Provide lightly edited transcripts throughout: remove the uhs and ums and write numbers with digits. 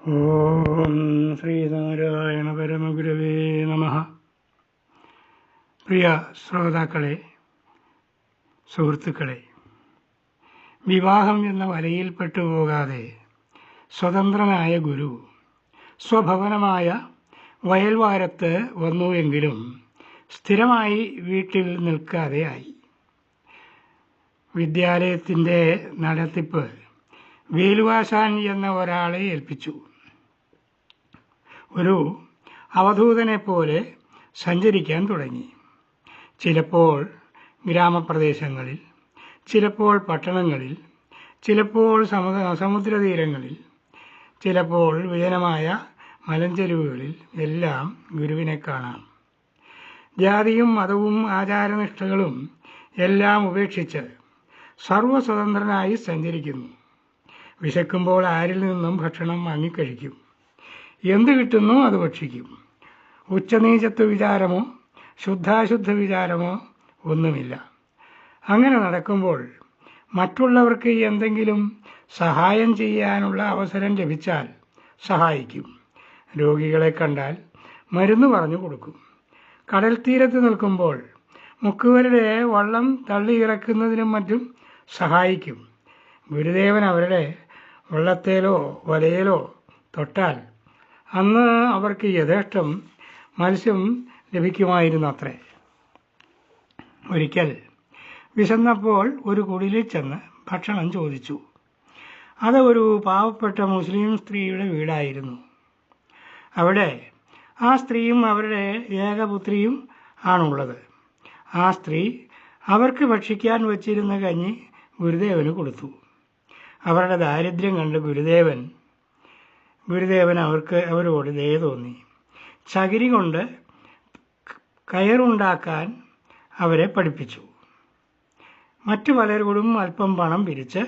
ഓം ശ്രീനാരായണ പരമഗുരവേ നമഃ. പ്രിയ ശ്രോതാക്കളെ, സുഹൃത്തുക്കളെ, വിവാഹം എന്ന വലയിൽ പെട്ടുപോകാതെ സ്വതന്ത്രനായ ഗുരു സ്വഭവനമായ വയൽവാരത്ത് വന്നുവെങ്കിലും സ്ഥിരമായി വീട്ടിൽ നിൽക്കാതെയായി. വിദ്യാലയത്തിൻ്റെ നടത്തിപ്പ് വേലുവാശാൻ എന്ന ഒരാളെ ഏൽപ്പിച്ചു. ഒരു അവധൂതനെപ്പോലെ സഞ്ചരിക്കാൻ തുടങ്ങി. ചിലപ്പോൾ ഗ്രാമപ്രദേശങ്ങളിൽ, ചിലപ്പോൾ പട്ടണങ്ങളിൽ, ചിലപ്പോൾ സമുദ്രതീരങ്ങളിൽ, ചിലപ്പോൾ വിജനമായ മലഞ്ചെരുവുകളിൽ എല്ലാം ഗുരുവിനെ കാണാം. ജാതിയും മതവും ആചാരനിഷ്ഠകളും എല്ലാം ഉപേക്ഷിച്ച് സർവസ്വതന്ത്രനായി സഞ്ചരിക്കുന്നു. വിശക്കുമ്പോൾ ആരിൽ നിന്നും ഭക്ഷണം വാങ്ങിക്കഴിക്കും. എന്ത് കിട്ടുന്നോ അത് ഭക്ഷിക്കും. ഉച്ചനീചത്വ വിചാരമോ ശുദ്ധാശുദ്ധ വിചാരമോ ഒന്നുമില്ല. അങ്ങനെ നടക്കുമ്പോൾ മറ്റുള്ളവർക്ക് എന്തെങ്കിലും സഹായം ചെയ്യാനുള്ള അവസരം ലഭിച്ചാൽ സഹായിക്കും. രോഗികളെ കണ്ടാൽ മരുന്ന് പറഞ്ഞു കൊടുക്കും. കടൽ തീരത്ത് നിൽക്കുമ്പോൾ മുക്കുവരുടെ വള്ളം തള്ളിയിറക്കുന്നതിനും മറ്റും സഹായിക്കും. ഗുരുദേവൻ അവരുടെ വള്ളത്തേലോ വലയിലോ തൊട്ടാൽ അന്ന് അവർക്ക് യഥേഷ്ടം മത്സ്യം ലഭിക്കുമായിരുന്നത്രേ. ഒരിക്കൽ വിശന്നപ്പോൾ ഒരു കുടിലിൽ ചെന്ന് ഭക്ഷണം ചോദിച്ചു. അത് ഒരു പാവപ്പെട്ട മുസ്ലിം സ്ത്രീയുടെ വീടായിരുന്നു. അവിടെ ആ സ്ത്രീയും അവരുടെ ഏകപുത്രിയും ആണുള്ളത്. ആ സ്ത്രീ അവർക്ക് ഭക്ഷിക്കാൻ വച്ചിരുന്ന കഞ്ഞി ഗുരുദേവന് കൊടുത്തു. അവരുടെ ദാരിദ്ര്യം കണ്ട് ഗുരുദേവൻ അവരോട് ദയ തോന്നി. ചകിരി കൊണ്ട് കയറുണ്ടാക്കാൻ അവരെ പഠിപ്പിച്ചു. മറ്റു പലരോടും അല്പം പണം പിരിച്ച്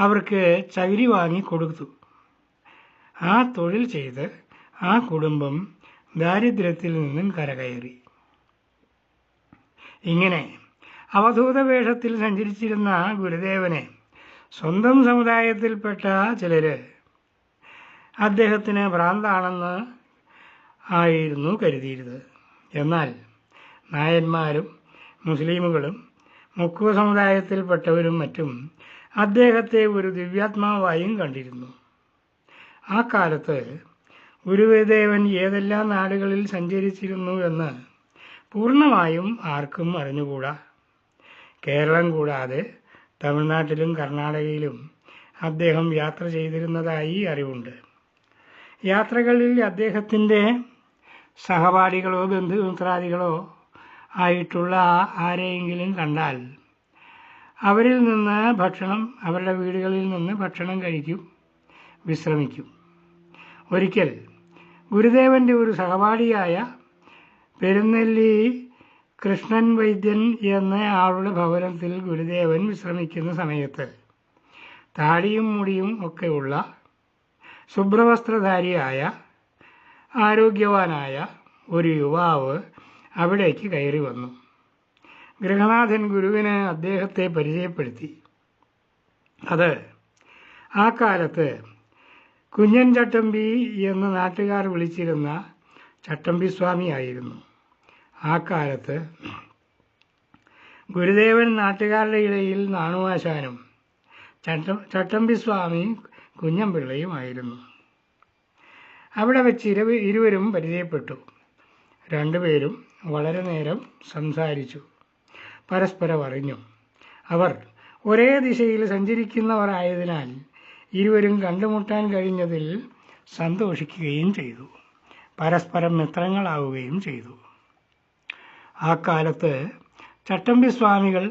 അവർക്ക് ചകിരി വാങ്ങി കൊടുത്തു. ആ തൊഴിൽ ചെയ്ത് ആ കുടുംബം ദാരിദ്ര്യത്തിൽ നിന്നും കരകയറി. ഇങ്ങനെ അവധൂത വേഷത്തിൽ സഞ്ചരിച്ചിരുന്ന ഗുരുദേവനെ സ്വന്തം സമുദായത്തിൽപ്പെട്ട ചിലര് അദ്ദേഹത്തിന് ഭ്രാന്താണെന്ന് ആയിരുന്നു കരുതിയിരുന്നത്. എന്നാൽ നായന്മാരും മുസ്ലിമുകളും മുക്കുവ സമുദായത്തിൽപ്പെട്ടവരും മറ്റും അദ്ദേഹത്തെ ഒരു ദിവ്യാത്മാവായും കണ്ടിരുന്നു. ആ കാലത്ത് ഗുരുദേവൻ ഏതെല്ലാം നാടുകളിൽ സഞ്ചരിച്ചിരുന്നു എന്ന് പൂർണ്ണമായും ആർക്കും അറിഞ്ഞുകൂടാ. കേരളം കൂടാതെ തമിഴ്നാട്ടിലും കർണാടകയിലും അദ്ദേഹം യാത്ര ചെയ്തിരുന്നതായി അറിവുണ്ട്. യാത്രകളിൽ അദ്ദേഹത്തിൻ്റെ സഹപാഠികളോ ബന്ധുമിത്രാദികളോ ആയിട്ടുള്ള ആരെയെങ്കിലും കണ്ടാൽ അവരുടെ വീടുകളിൽ നിന്ന് ഭക്ഷണം കഴിക്കും, വിശ്രമിക്കും. ഒരിക്കൽ ഗുരുദേവൻ്റെ ഒരു സഹപാഠിയായ പെരുന്നെല്ലി കൃഷ്ണൻ വൈദ്യൻ എന്ന ആളുടെ ഭവനത്തിൽ ഗുരുദേവൻ വിശ്രമിക്കുന്ന സമയത്ത് താടിയും മുടിയും ഒക്കെയുള്ള ശുഭ്രവസ്ത്രധാരിയായ ആരോഗ്യവാനായ ഒരു യുവാവ് അവിടേക്ക് കയറി വന്നു. ഗൃഹനാഥൻ ഗുരുവിന് അദ്ദേഹത്തെ പരിചയപ്പെടുത്തി. അത് ആ കാലത്ത് കുഞ്ഞൻ ചട്ടമ്പി എന്ന് നാട്ടുകാർ വിളിച്ചിരുന്ന ചട്ടമ്പി സ്വാമി ആയിരുന്നു. ആ കാലത്ത് ഗുരുദേവൻ നാട്ടുകാരുടെ ഇടയിൽ നാണുവാശാനും ചട്ടമ്പി സ്വാമി കുഞ്ഞൻപിള്ളയുമായിരുന്നു. അവിടെ വെച്ച് ഇരുവരും പരിചയപ്പെട്ടു. രണ്ടുപേരും വളരെ നേരം സംസാരിച്ചു, പരസ്പരം അറിഞ്ഞു. അവർ ഒരേ ദിശയിൽ സഞ്ചരിക്കുന്നവരായതിനാൽ ഇരുവരും കണ്ടുമുട്ടാൻ കഴിഞ്ഞതിൽ സന്തോഷിക്കുകയും ചെയ്തു. പരസ്പരം മിത്രങ്ങളാവുകയും ചെയ്തു. ആ കാലത്ത് ചട്ടമ്പി സ്വാമികൾ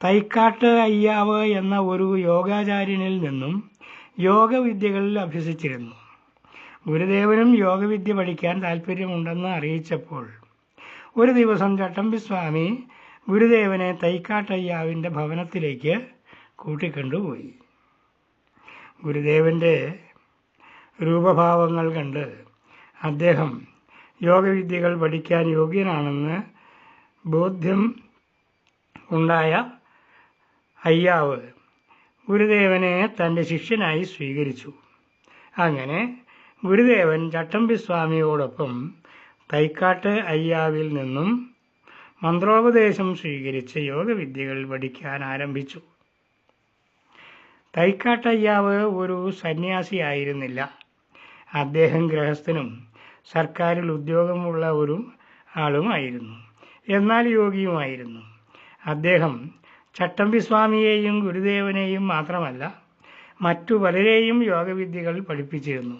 തൈക്കാട്ട് അയ്യാവ് എന്ന ഒരു യോഗാചാര്യനിൽ നിന്നും യോഗവിദ്യകൾ അഭ്യസിച്ചിരുന്നു. ഗുരുദേവനും യോഗവിദ്യ പഠിക്കാൻ താല്പര്യമുണ്ടെന്ന് അറിയിച്ചപ്പോൾ ഒരു ദിവസം ചട്ടമ്പി സ്വാമി ഗുരുദേവനെ തൈക്കാട്ടയ്യാവിൻ്റെ ഭവനത്തിലേക്ക് കൂട്ടിക്കൊണ്ടുപോയി. ഗുരുദേവൻ്റെ രൂപഭാവങ്ങൾ കണ്ട് അദ്ദേഹം യോഗവിദ്യകൾ പഠിക്കാൻ യോഗ്യനാണെന്ന് ബോധ്യം ഉണ്ടായ അയ്യാവ് ഗുരുദേവനെ തൻ്റെ ശിഷ്യനായി സ്വീകരിച്ചു. അങ്ങനെ ഗുരുദേവൻ ചട്ടമ്പിസ്വാമിയോടൊപ്പം തൈക്കാട്ട് അയ്യാവിൽ നിന്നും മന്ത്രോപദേശം സ്വീകരിച്ച് യോഗവിദ്യകൾ പഠിക്കാൻ ആരംഭിച്ചു. തൈക്കാട്ടയ്യാവ് ഒരു സന്യാസിയായിരുന്നില്ല. അദ്ദേഹം ഗൃഹസ്ഥനും സർക്കാരിൽ ഉദ്യോഗമുള്ള ഒരു ആളുമായിരുന്നു. എന്നാൽ യോഗിയുമായിരുന്നു. അദ്ദേഹം ചട്ടമ്പിസ്വാമിയെയും ഗുരുദേവനെയും മാത്രമല്ല മറ്റു പലരെയും യോഗവിദ്യകൾ പഠിപ്പിച്ചിരുന്നു.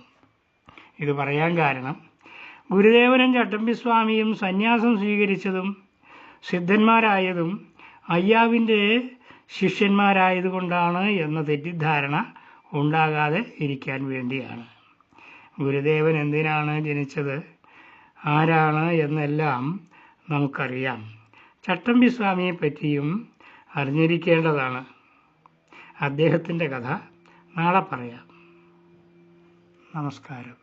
ഇത് പറയാൻ കാരണം ഗുരുദേവനും ചട്ടമ്പിസ്വാമിയും സന്യാസം സ്വീകരിച്ചതും സിദ്ധന്മാരായതും അയ്യാവിൻ്റെ ശിഷ്യന്മാരായതുകൊണ്ടാണ് എന്ന തെറ്റിദ്ധാരണ ഉണ്ടാകാതെ ഇരിക്കാൻ വേണ്ടിയാണ്. ഗുരുദേവൻ എന്തിനാണ് ജനിച്ചത്, ആരാണ് എന്നെല്ലാം നമുക്കറിയാം. ചട്ടമ്പിസ്വാമിയെ പറ്റിയും അറിഞ്ഞിരിക്കേണ്ടതാണ്. അദ്ദേഹത്തിൻ്റെ കഥ നാളെ പറയാം. നമസ്കാരം.